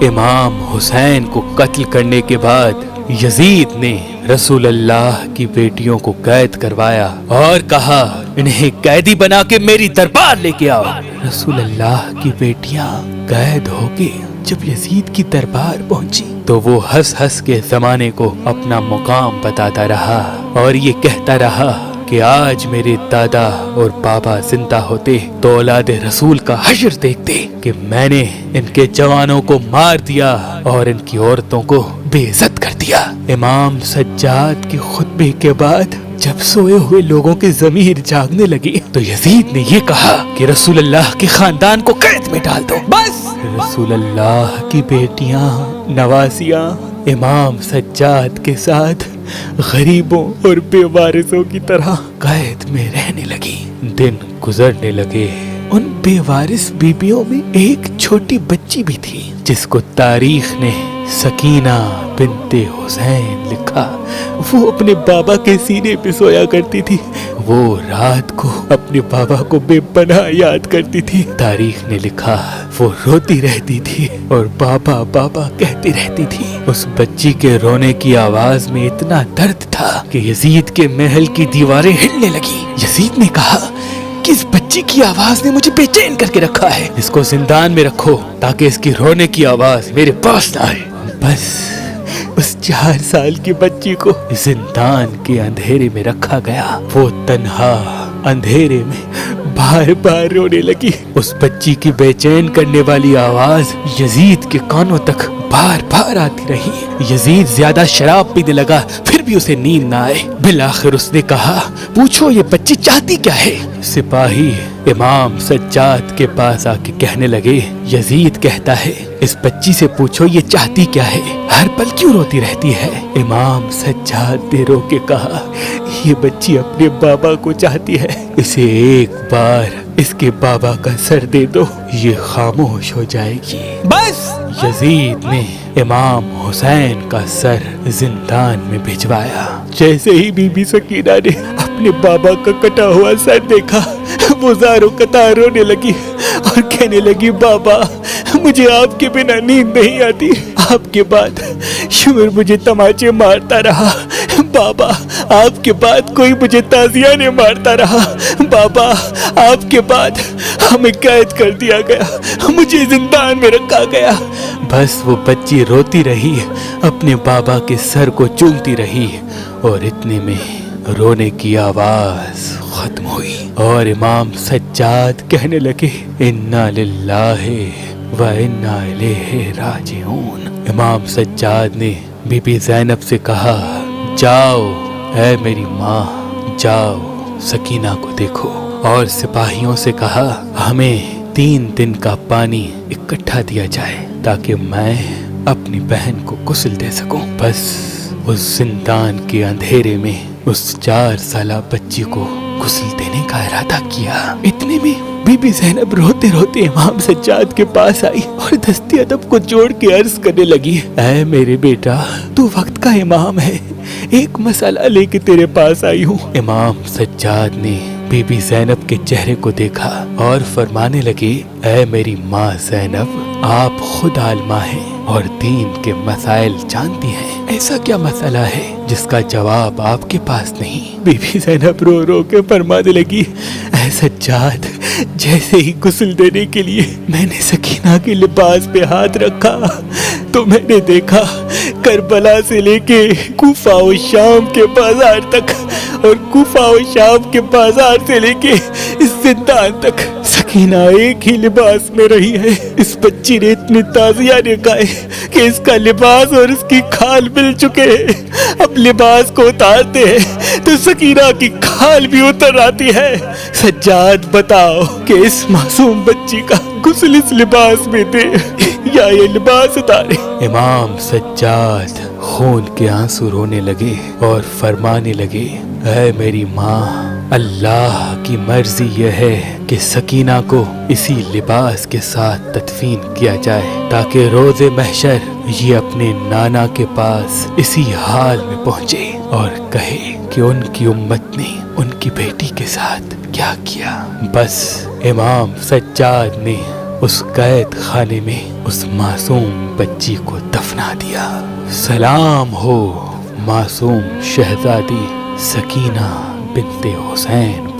امام حسین کو قتل کرنے کے بعد یزید نے رسول اللہ کی بیٹیوں کو قید کروایا اور کہا انہیں قیدی بنا کے میری دربار لے کے آؤ۔ رسول اللہ کی بیٹیاں قید ہو کے جب یزید کی دربار پہنچی تو وہ ہنس ہنس کے زمانے کو اپنا مقام بتاتا رہا اور یہ کہتا رہا کہ آج میرے دادا اور بابا زندہ ہوتے تو اولاد رسول کا حشر دیکھتے کہ میں نے ان کے جوانوں کو مار دیا اور ان کی عورتوں کو بے عزت کر دیا۔ امام سجاد کے خطبے کے بعد جب سوئے ہوئے لوگوں کے ضمیر جاگنے لگی تو یزید نے یہ کہا کہ رسول اللہ کے خاندان کو قید میں ڈال دو۔ بس رسول اللہ کی بیٹیاں نوازیاں امام سجاد کے ساتھ غریبوں اور بے وارثوں کی طرح قید میں رہنے لگی۔ دن گزرنے لگے۔ ان بے وارث بیبیوں میں ایک چھوٹی بچی بھی تھی جس کو تاریخ نے سکینہ بنت حسین لکھا۔ وہ اپنے بابا کے سینے پہ سویا کرتی تھی۔ وہ رات کو اپنے بابا کو بے پناہ یاد کرتی تھی۔ تاریخ نے لکھا وہ روتی رہتی تھی اور بابا بابا کہتی رہتی تھی۔ اس بچی کے رونے کی آواز میں اتنا درد تھا کہ یزید کے محل کی دیواریں ہلنے لگی۔ یزید نے کہا کہ اس بچی کی آواز نے مجھے بے چین کر کے رکھا ہے، اس کو زندان میں رکھو تاکہ اس کی رونے کی آواز میرے پاس نہ آئے۔ بس اس 4 سال کی بچی کو زندان کے اندھیرے میں رکھا گیا۔ وہ تنہا اندھیرے میں بار بار رونے لگی۔ اس بچی کی بے چین کرنے والی آواز یزید کے کانوں تک بار بار آتی رہی۔ یزید زیادہ شراب پینے لگا پھر بھی اسے نیند نہ آئے۔ بالآخر اس نے کہا پوچھو یہ بچی چاہتی کیا ہے؟ سپاہی امام سجاد کے پاس آ کے کہنے لگے یزید کہتا ہے اس بچی سے پوچھو یہ چاہتی کیا ہے، ہر پل کیوں روتی رہتی ہے؟ امام سجاد نے رو کے کہا یہ بچی اپنے بابا کو چاہتی ہے، اسے ایک بار اس کے بابا کا سر دے دو یہ خاموش ہو جائے گی۔ بس یزید نے امام حسین کا سر زندان میں بھجوایا۔ جیسے ہی بی بی سکینہ نے اپنے بابا کا کٹا ہوا سر دیکھا وہ زاروں قطار رونے لگی اور کہنے لگی بابا مجھے آپ کے بنا نیند نہیں آتی، آپ کے بعد شور مجھے تماچے مارتا رہا، بابا آپ کے بعد کوئی مجھے تازیانے مارتا رہا، بابا آپ کے بعد ہمیں قید کر دیا گیا، مجھے زندان میں رکھا گیا۔ بس وہ بچی روتی رہی، اپنے بابا کے سر کو چومتی رہی اور اتنے میں رونے کی آواز ختم ہوئی اور امام سجاد کہنے لگے انا للہ و انا الیہ راجعون۔ امام سجاد نے بی بی زینب سے کہا جاؤ اے میری ماں، جاؤ سکینہ کو دیکھو، اور سپاہیوں سے کہا ہمیں 3 دن کا پانی اکٹھا دیا جائے تاکہ میں اپنی بہن کو غسل دے سکوں۔ بس اس زندان کے اندھیرے میں اس 4 سالہ بچی کو غسل دینے کا ارادہ کیا۔ اتنے میں بی بی زینب روتے روتے امام سجاد کے پاس آئی اور دستی ادب کو جوڑ کے عرض کرنے لگی اے میرے بیٹا تو وقت کا امام ہے، ایک مسئلہ لے کے تیرے پاس آئی ہوں۔ امام سجاد نے بی بی زینب کے چہرے کو دیکھا اور فرمانے لگے اے میری ماں زینب آپ خود عالمہ ہیں اور دین کے مسائل جانتی ہیں، ایسا کیا مسئلہ ہے جس کا جواب آپ کے پاس نہیں؟ بی بی زینب رو رو کے فرمانے لگی اے سجاد جیسے ہی غسل دینے کے لیے میں نے سکینہ کے لباس پہ ہاتھ رکھا تو میں نے دیکھا کربلا سے لے کے کوفہ و شام کے بازار تک اور کوفہ و شام کے بازار سے لے کے اس زندان تک سکینہ ایک ہی لباس میں رہی ہے۔ اس بچی نے اتنی تازیانے گائے کہ اس کا لباس اور اس کی کھال مل چکے ہیں، اب لباس کو اتارتے ہیں تو سکینہ کی کھال بھی اتر آتی ہے۔ سجاد بتاؤ کہ اس معصوم بچی کا غسل اس لباس میں دے یا یہ لباس اتارے؟ امام سجاد خون کے آنسو رونے لگے اور فرمانے لگے اے میری ماں اللہ کی مرضی یہ ہے کہ سکینہ کو اسی لباس کے ساتھ تدفین کیا جائے تاکہ روز محشر یہ اپنے نانا کے پاس اسی حال میں پہنچے اور کہے کہ ان کی امت نے ان کی بیٹی کے ساتھ کیا کیا۔ بس امام سجاد نے اس قید خانے میں اس معصوم بچی کو دفنا دیا۔ سلام ہو معصوم شہزادی سکینہ بنت حسین پر۔